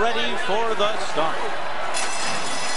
ready for the start.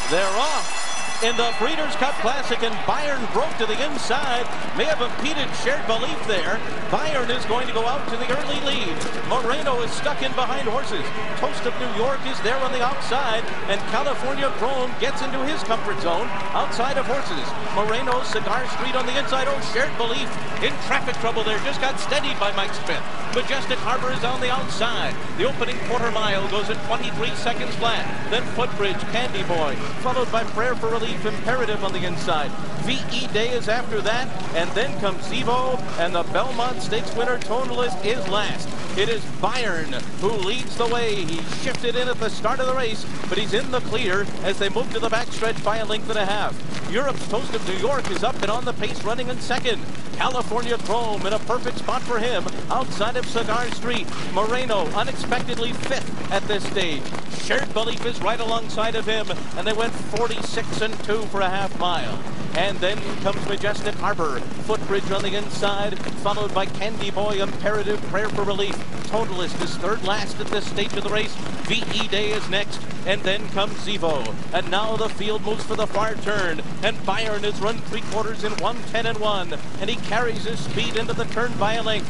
They're off in the Breeders' Cup Classic, and Bayern broke to the inside. May have impeded Shared Belief there. Bayern is going to go out to the early lead. Moreno is stuck in behind horses. Toast of New York is there on the outside, and California Chrome gets into his comfort zone outside of horses. Moreno, Cigar Street on the inside. Oh, Shared Belief in traffic trouble there. Just got steadied by Mike Smith. Majestic Harbor is on the outside. The opening quarter mile goes at 23 seconds flat. Then Footbridge, Candy Boy, followed by Prayer for Relief, Imperative on the inside. VE Day is after that, and then comes Zevo, and the Belmont Stakes winner, Tonalist, is last. It is Bayern who leads the way. He shifted in at the start of the race, but he's in the clear as they move to the backstretch by a length and a half. Europe's Toast of New York is up and on the pace, running in second. California Chrome in a perfect spot for him outside of Cigar Street. Moreno unexpectedly fifth at this stage. Shared Belief is right alongside of him, and they went 46-2 for a half mile. And then comes Majestic Harbor. Footbridge on the inside, followed by Candy Boy, Imperative, Prayer for Relief. Totalist is third last at this stage of the race. VE Day is next, and then comes Zevo. And now the field moves for the far turn, and Bayern has run 3/4 in 1:10-1, and he carries his speed into the turn by a length.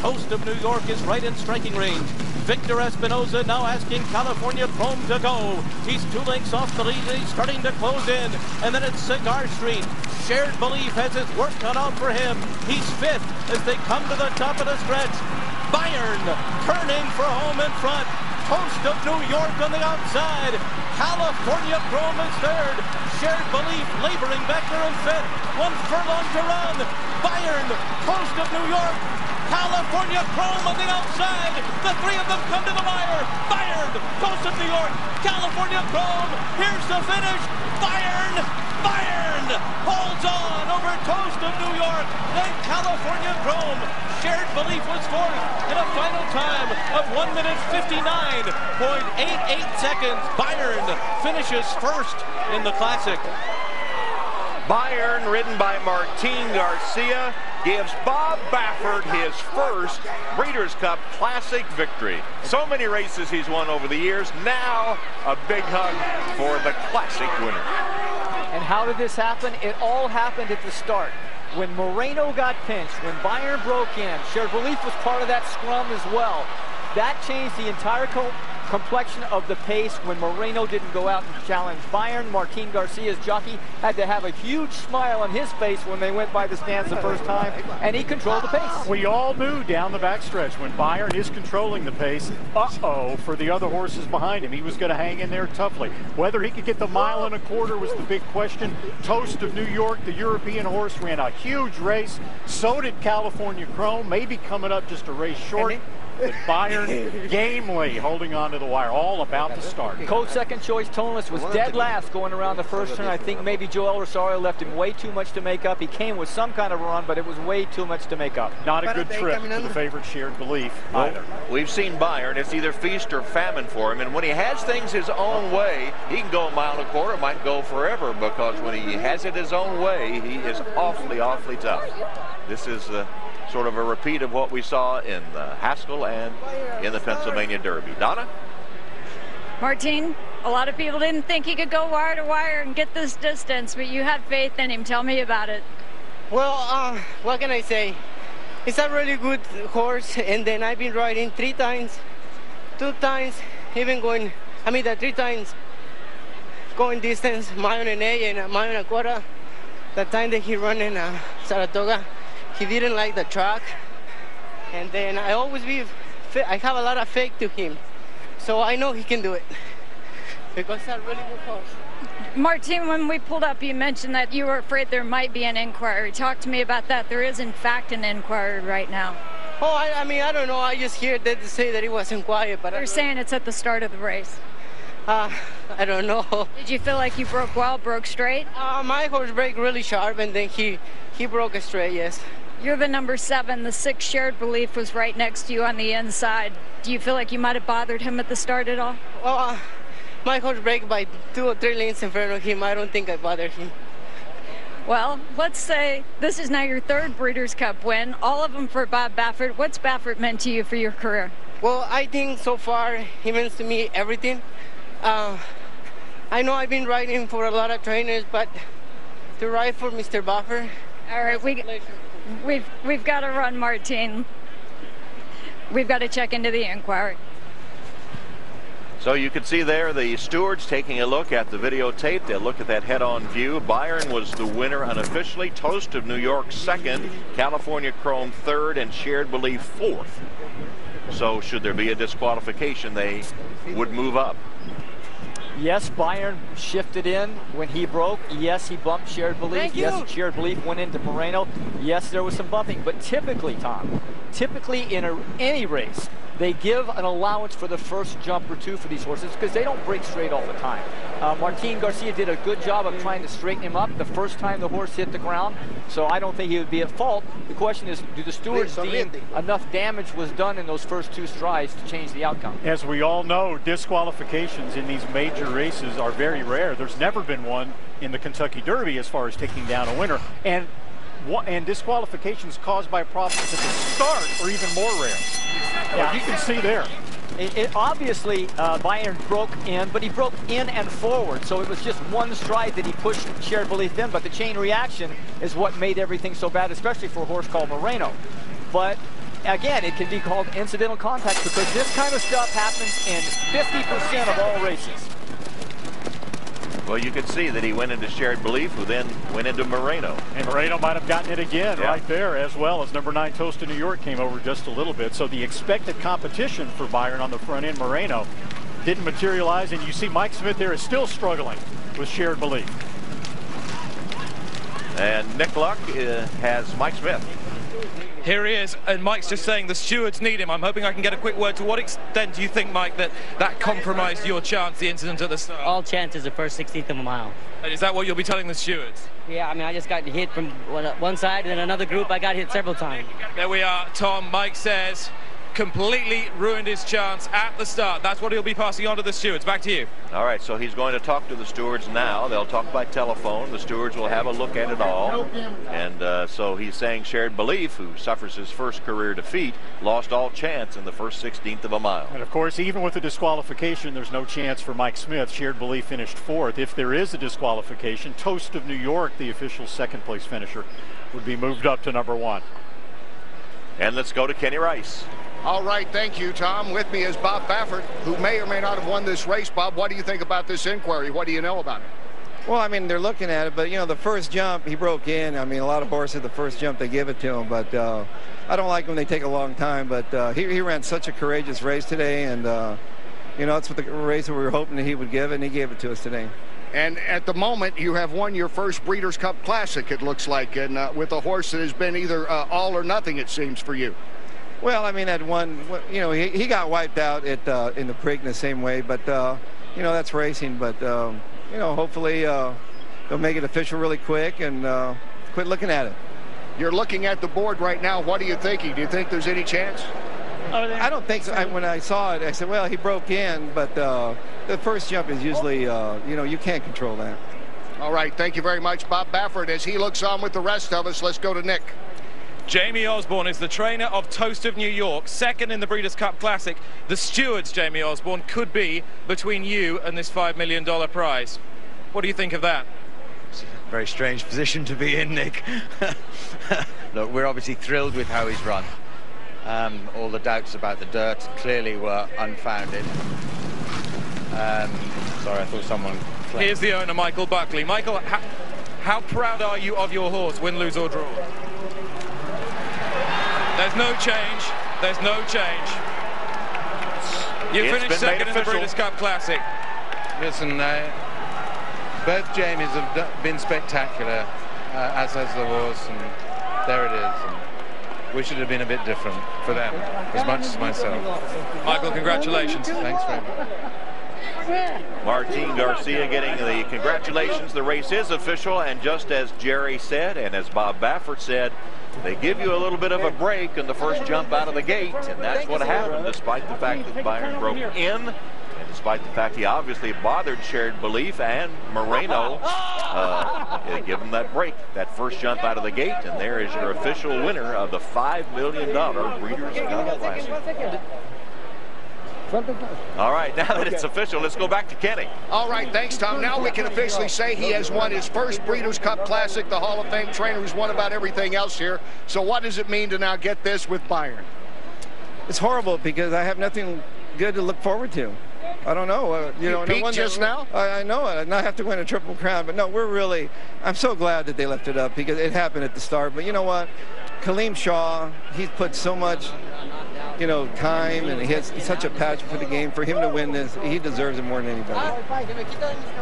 Toast of New York is right in striking range. Victor Espinoza now asking California Chrome to go. He's 2 lengths off the lead, and he's starting to close in. And then it's Cigar Street. Shared Belief has his work cut out for him. He's fifth as they come to the top of the stretch. Bayern turning for home in front. Toast of New York on the outside. California Chrome is third. Shared Belief laboring back there in fifth. 1 furlong to run. Bayern, Toast of New York, California Chrome on the outside. The 3 of them come to the wire. Bayern, Toast of New York, California Chrome. Here's the finish. Bayern holds on over Toast of New York. Then California Chrome. Shared Belief was fourth in a final time of 1 minute 59.88 seconds. Bayern finishes first in the Classic. Bayern, ridden by Martin Garcia, gives Bob Baffert his first Breeders' Cup Classic victory. So many races he's won over the years. Now a big hug for the Classic winner. And how did this happen? It all happened at the start. When Moreno got pinched, when Bayern broke in, Shared Belief was part of that scrum as well. That changed the entire complexion of the pace when Moreno didn't go out and challenge Bayern. Martin Garcia's jockey had to have a huge smile on his face when they went by the stands the first time, and he controlled the pace. We all knew down the backstretch when Bayern is controlling the pace, for the other horses behind him. He was going to hang in there toughly. Whether he could get the 1.25 miles was the big question. Toast of New York, the European horse, ran a huge race. So did California Chrome, maybe coming up just a race short. But Bayern gamely holding on to the wire, all about to start. Coach second choice Tonalist was dead last going around the first turn. I think maybe Joel Rosario left him way too much to make up. He came with some kind of a run, but it was way too much to make up. Not a good trip for the favorite Shared Belief either. We've seen Bayern. It's either feast or famine for him. And when he has things his own way, he can go 1.25 miles, might go forever, because when he has it his own way, he is awfully, awfully tough. This is sort of a repeat of what we saw in the Haskell and in the Pennsylvania Derby. Donna? Martin, a lot of people didn't think he could go wire to wire and get this distance, but you had faith in him. Tell me about it. Well, what can I say? It's a really good horse, and then I've been riding 3 times, 2 times, even going, the 3 times going distance, 1.5 miles and 1.25 miles. The time that he ran in Saratoga, he didn't like the track, and then I have a lot of faith to him, so I know he can do it because it's a really good horse. Martin, when we pulled up, you mentioned that you were afraid there might be an inquiry. Talk to me about that. There is in fact an inquiry right now. Oh, I don't know. I just heard that to say that it wasn't quiet, but they're saying it's at the start of the race. I don't know. Did you feel like you broke straight? My horse broke really sharp, and then he broke straight. Yes. You're the number 7. The 6 Shared Belief was right next to you on the inside. Do you feel like you might have bothered him at the start at all? Well, my horse broke by 2 or 3 lengths in front of him. I don't think I bothered him. Well, let's say this is now your 3rd Breeders' Cup win, all of them for Bob Baffert. What's Baffert meant to you for your career? Well, I think so far he means to me everything. I know I've been riding for a lot of trainers, but to ride for Mr. Buffer. All right, we've got to run, Martin. We've got to check into the inquiry. So you can see there the stewards taking a look at the videotape. They'll look at that head-on view. Bayern was the winner unofficially. Toast of New York second, California Chrome third, and Shared Belief fourth. So should there be a disqualification, they would move up. Yes, Bayern shifted in when he broke. Yes, he bumped Shared Belief. Yes, Shared Belief went into Moreno. Yes, there was some bumping. But typically, Tom, in any race, they give an allowance for the first jump or two for these horses because they don't break straight all the time. Martin Garcia did a good job of trying to straighten him up the first time the horse hit the ground, so I don't think he would be at fault. The question is, do the stewards deem enough damage was done in those first two strides to change the outcome? As we all know, disqualifications in these major races are very rare. There's never been one in the Kentucky Derby as far as taking down a winner. And disqualifications caused by problems at the start are even more rare. Like you can see there. Obviously, Bayern broke in, but he broke in and forward, so it was just one stride that he pushed Shared Belief in, but the chain reaction is what made everything so bad, especially for a horse called Moreno. But again, it can be called incidental contact because this kind of stuff happens in 50% of all races. Well, you could see that he went into Shared Belief, who then went into Moreno. And Moreno might have gotten it again right there, as well as number 9 Toast of New York came over just a little bit. So the expected competition for Bayern on the front end, Moreno, didn't materialize. And you see Mike Smith there is still struggling with Shared Belief. And Nick Luck has Mike Smith. Here he is, and Mike's just saying the stewards need him. I'm hoping I can get a quick word. To what extent do you think, Mike, that compromised your chance, the incident at the start? All chances the first 16th of a mile. And is that what you'll be telling the stewards? Yeah, I mean, I just got hit from one side, and then another group, I got hit several times. There we are, Tom. Mike says completely ruined his chance at the start. That's what he'll be passing on to the stewards. Back to you. All right, so he's going to talk to the stewards now. They'll talk by telephone. The stewards will have a look at it all. And so he's saying Shared Belief, who suffers his first career defeat, lost all chance in the first 16th of a mile. And of course, even with the disqualification, there's no chance for Mike Smith. Shared Belief finished fourth. If there is a disqualification, Toast of New York, the official second place finisher, would be moved up to number 1. And let's go to Kenny Rice. All right, thank you, Tom. With me is Bob Baffert, who may or may not have won this race. Bob, what do you think about this inquiry? What do you know about it? Well, I mean, they're looking at it, but, you know, the first jump, he broke in. I mean, a lot of horses, the first jump, they give it to him. But I don't like when they take a long time. But he ran such a courageous race today. And, you know, it's what the race that we were hoping that he would give, and he gave it to us today. And at the moment, you have won your first Breeders' Cup Classic, it looks like, and with a horse that has been either all or nothing, it seems, for you. Well, I mean, that one, you know, he got wiped out in the Preakness the same way, but, you know, that's racing. But, you know, hopefully they'll make it official really quick and quit looking at it. You're looking at the board right now. What are you thinking? Do you think there's any chance? I don't think so. When I saw it, I said, well, he broke in, but the first jump is usually, you know, you can't control that. All right. Thank you very much, Bob Baffert. As he looks on with the rest of us, let's go to Nick. Jamie Osborne is the trainer of Toast of New York, second in the Breeders' Cup Classic. The stewards, Jamie Osborne, could be between you and this $5 million prize. What do you think of that? It's a very strange position to be in, Nick. Look, we're obviously thrilled with how he's run. All the doubts about the dirt clearly were unfounded. Sorry, I thought someone... Here's the owner, Michael Buckley. Michael, how proud are you of your horse, win, lose or draw? There's no change. There's no change. You finished second in the Breeders' Cup Classic. Listen, both Jamies have been spectacular, as has the horse, and there it is. And wish it had been a bit different for them, as much as myself. Michael, congratulations. Thanks very much. Martin Garcia getting the congratulations. The race is official, and just as Jerry said, and as Bob Baffert said, they give you a little bit of a break in the first jump out of the gate, and that's what happened, despite the fact that Bayern broke in, and despite the fact he obviously bothered Shared Belief, and Moreno give him that break, that first jump out of the gate, and there is your official winner of the $5 million Breeders' Cup Classic. All right, now that it's official, let's go back to Kenny. All right, thanks, Tom. Now we can officially say he has won his first Breeders' Cup Classic, the Hall of Fame trainer who's won about everything else here. So what does it mean to now get this with Bayern? It's horrible because I have nothing good to look forward to. I don't know. You peaked just now? I know it. And I have to win a Triple Crown. But no, I'm so glad that they left it up because it happened at the start. But you know what? Kaleem Shaw, he's put so much, time, and he has such a passion for the game. For him to win this, he deserves it more than anybody.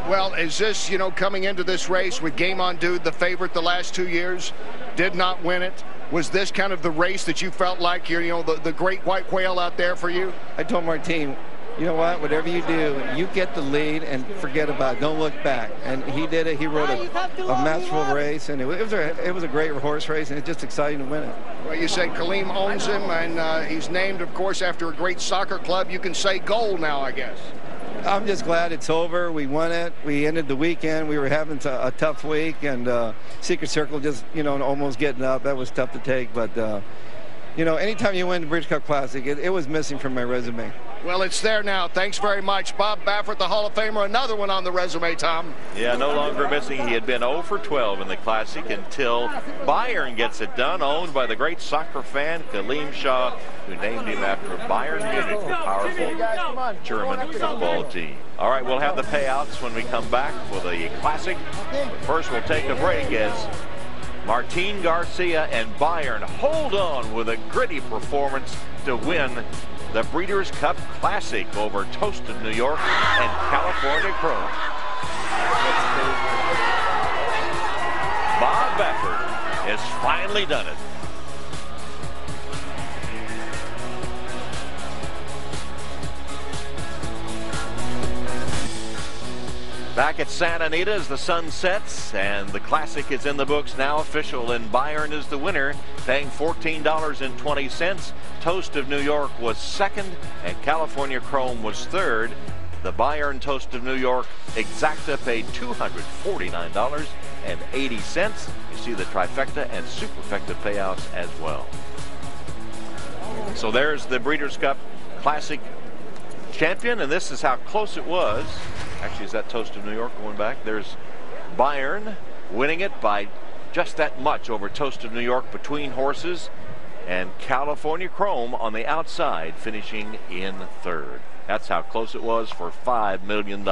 Well, is this, coming into this race with Game On Dude, the favorite the last 2 years, did not win it? Was this kind of the race that you felt like you're, the great white whale out there for you? I told Martin, you know what, whatever you do, you get the lead and forget about it. Don't look back. And he did it. He rode a masterful race, and it was a great horse race, and it's just exciting to win it. Well, you said Kaleem owns him, and he's named, of course, after a great soccer club. You can say goal now, I guess. I'm just glad it's over. We won it. We ended the weekend. We were having a tough week, and Secret Circle just, almost getting up. That was tough to take, but, anytime you win the Breeders' Cup Classic, it was missing from my resume. Well, it's there now. Thanks very much. Bob Baffert, the Hall of Famer, another one on the resume, Tom. Yeah, no longer missing. He had been 0 for 12 in the Classic until Bayern gets it done, owned by the great soccer fan Kaleem Shaw, who named him after Bayern Munich, the powerful German football team. All right, we'll have the payouts when we come back for the Classic. But first, we'll take a break as Martin Garcia and Bayern hold on with a gritty performance to win the Breeders' Cup Classic over Toast of New York and California Chrome. Bob Baffert has finally done it. Back at Santa Anita as the sun sets, and the Classic is in the books now, official, and Bayern is the winner, paying $14.20. Toast of New York was second, and California Chrome was third. The Bayern Toast of New York exacta paid $249.80. You see the trifecta and superfecta payouts as well. So there's the Breeders' Cup Classic champion, and this is how close it was. Actually, is that Toast of New York going back? There's Bayern winning it by just that much over Toast of New York between horses, and California Chrome on the outside finishing in third. That's how close it was for $5 million.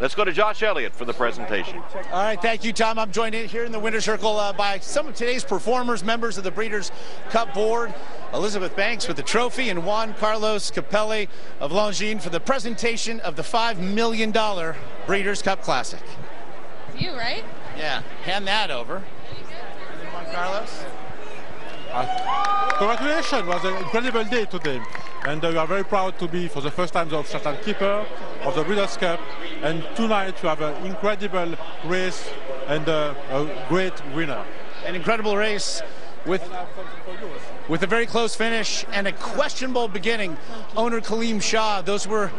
Let's go to Josh Elliott for the presentation. All right, thank you, Tom. I'm joined in here in the winner's circle by some of today's performers, members of the Breeders' Cup board. Elizabeth Banks with the trophy, and Juan Carlos Capelli of Longines for the presentation of the $5 million Breeders' Cup Classic. It's you, right? Yeah, hand that over. Juan Carlos. Congratulations, it was an incredible day today. And we are very proud to be, for the first time, the official keeper of the Breeders' Cup. And tonight we have an incredible race and a great winner. An incredible race with a very close finish and a questionable beginning. Owner Kaleem Shaw, those were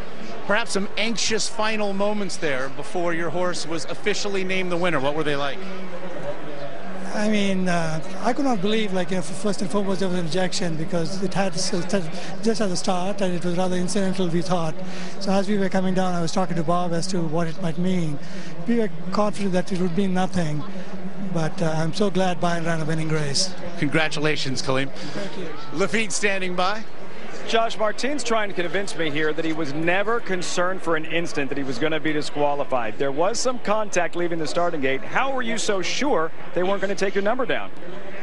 perhaps some anxious final moments there before your horse was officially named the winner. What were they like? I mean, I could not believe, first and foremost, there was an injection because it had just at the start, and it was rather incidental, we thought. So as we were coming down, I was talking to Bob as to what it might mean. We were confident that it would mean nothing, but I'm so glad Bayern ran a winning race. Congratulations, Kaleem. Thank you. Lafitte standing by. Josh, Martin's trying to convince me here that he was never concerned for an instant that he was going to be disqualified. There was some contact leaving the starting gate. How were you so sure they weren't going to take your number down?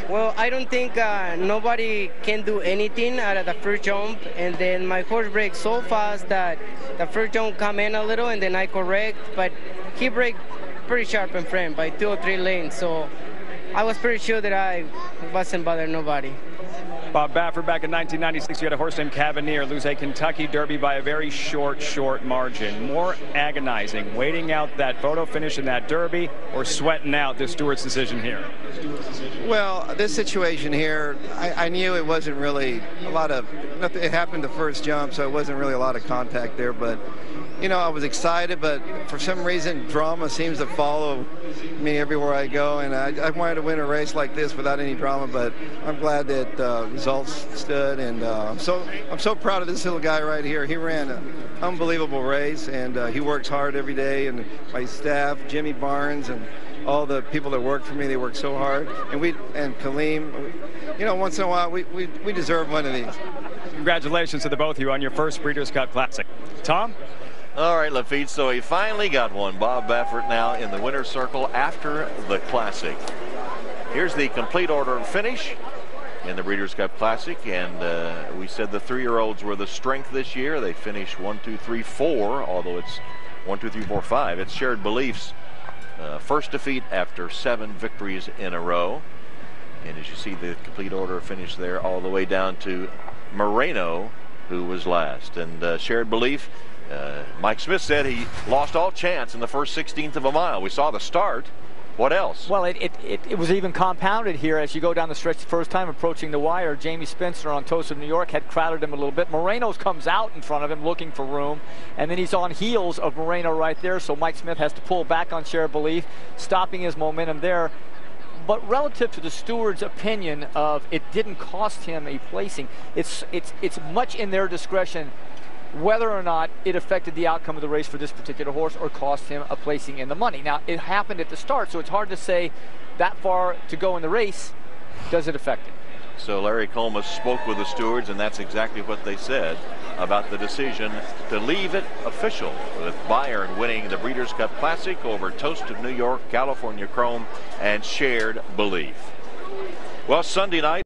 Well, I don't think nobody can do anything out of the first jump, and then my horse braked so fast that the first jump come in a little, and then I correct, but he braked pretty sharp in front by 2 or 3 lanes, so I was pretty sure that I wasn't bothering nobody. Bob Baffert, back in 1996, you had a horse named Cavanier lose a Kentucky Derby by a very short margin. More agonizing, waiting out that photo finish in that Derby or sweating out this Stewards decision here? Well, this situation here, I knew it wasn't really a lot of, it happened the first jump, so it wasn't really a lot of contact there, but you know, I was excited, but for some reason, drama seems to follow me everywhere I go, and I wanted to win a race like this without any drama, but I'm glad that results stood, and I'm so proud of this little guy right here. He ran an unbelievable race, and he works hard every day, and my staff, Jimmy Barnes, and all the people that work for me, they work so hard, and Kaleem, you know, once in a while, we deserve one of these. Congratulations to the both of you on your first Breeders' Cup Classic. Tom? All right, Lafitte, so he finally got one. Bob Baffert now in the winner's circle after the Classic. Here's the complete order of finish in the Breeders' Cup Classic, and we said the 3-year-olds were the strength this year. They finished 1, 2, 3, 4, although it's 1, 2, 3, 4, 5. It's Shared Belief's first defeat after 7 victories in a row. And as you see the complete order of finish there, all the way down to Moreno, who was last. And Shared Belief, Mike Smith said he lost all chance in the first 16th of a mile. We saw the start. What else? Well, it was even compounded here as you go down the stretch the first time approaching the wire. Jamie Spencer on Toast of New York had crowded him a little bit. Moreno's comes out in front of him looking for room, and then he's on heels of Moreno right there, so Mike Smith has to pull back on Shared Belief, stopping his momentum there. But relative to the steward's opinion of it didn't cost him a placing, it's much in their discretion whether or not it affected the outcome of the race for this particular horse or cost him a placing in the money. Now, it happened at the start, so it's hard to say that far to go in the race, does it affect it? So Larry Comas spoke with the stewards, and that's exactly what they said about the decision to leave it official, with Bayern winning the Breeders' Cup Classic over Toast of New York, California Chrome, and Shared Belief. Well, Sunday night.